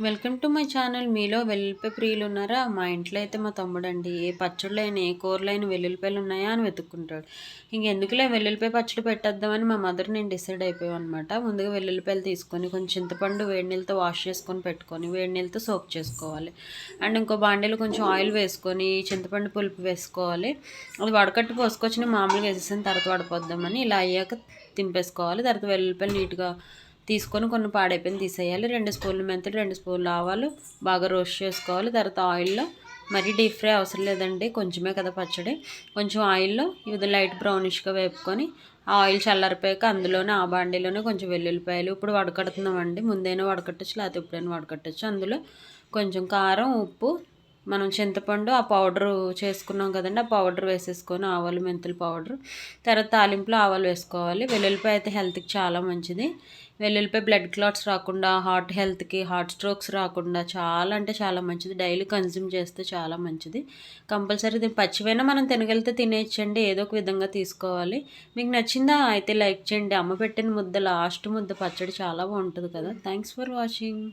Welcome to my channel. మీలో వెల్లుల్లిపాయ ప్రియులు ఉన్నారా? మా ఇంట్లో అయితే మా తమ్ముడండి ఏ పచ్చళ్ళైన ఏ కూరలైన వెల్లుల్లిపాయలు ఉన్నాయా అని వెతుక్కుంటాడు. ఇంకెందుకులే వెల్లుల్లిపాయ పచ్చడి పెట్టేద్దామని మా మదర్ నేను డిసైడ్ అయిపోయాం అనమాట. ముందుగా వెల్లుల్లిపాయలు తీసుకొని కొంచెం చింతపండు వేడి నీళ్ళతో వాష్ చేసుకొని పెట్టుకొని వేడి నీళ్ళతో సోక్ చేసుకోవాలి. అండ్ ఇంకో బాండీలో కొంచెం ఆయిల్ వేసుకొని చింతపండు పులుపు వేసుకోవాలి. అది వడకట్టు పోసుకొచ్చి మామూలుగా వేసేసిన తర్వాత వడపోద్దామని ఇలా అయ్యాక దింపేసుకోవాలి. తర్వాత వెల్లుల్లిపాయలు నీట్గా తీసుకొని కొన్ని పాడైపోయిన తీసేయాలి. 2 స్పూన్లు మెంతులు, 2 స్పూన్లు ఆవాలు బాగా రోస్ట్ చేసుకోవాలి. తర్వాత ఆయిల్లో మరీ డీప్ ఫ్రై అవసరం లేదండి, కొంచెమే కదా పచ్చడి. కొంచెం ఆయిల్లో ఇది లైట్ బ్రౌనిష్గా వేపుకొని ఆ ఆయిల్ చల్లారిపోయాక అందులోనే ఆ బాండీలోనే కొంచెం వెల్లుల్లిపాయలు ఇప్పుడు వడకడుతున్నామండి. ముందైనా వడకట్టచ్చు, లేకపోతే ఎప్పుడైనా వడకట్టచ్చు. అందులో కొంచెం కారం, ఉప్పు, మనం చింతపండు ఆ పౌడరు చేసుకున్నాం కదండి, ఆ పౌడర్ వేసేసుకొని ఆవాలు మెంతులు పౌడరు, తర్వాత తాలింపులో ఆవాలు వేసుకోవాలి. వెల్లుల్లిపాయ అయితే హెల్త్కి చాలా మంచిది. వెల్లుల్లిపాయ బ్లడ్ క్లాట్స్ రాకుండా, హార్ట్ హెల్త్కి, హార్ట్ స్ట్రోక్స్ రాకుండా చాలా అంటే చాలా మంచిది. డైలీ కన్జ్యూమ్ చేస్తే చాలా మంచిది. కంపల్సరీ దీన్ని పచ్చివైనా మనం తినగలిగితే తినేయచ్చండి, ఏదో ఒక విధంగా తీసుకోవాలి. మీకు నచ్చిందా అయితే లైక్ చేయండి. అమ్మ పెట్టిన ముద్ద లాస్ట్ ముద్ద పచ్చడి చాలా బాగుంటుంది కదా. Thanks for watching.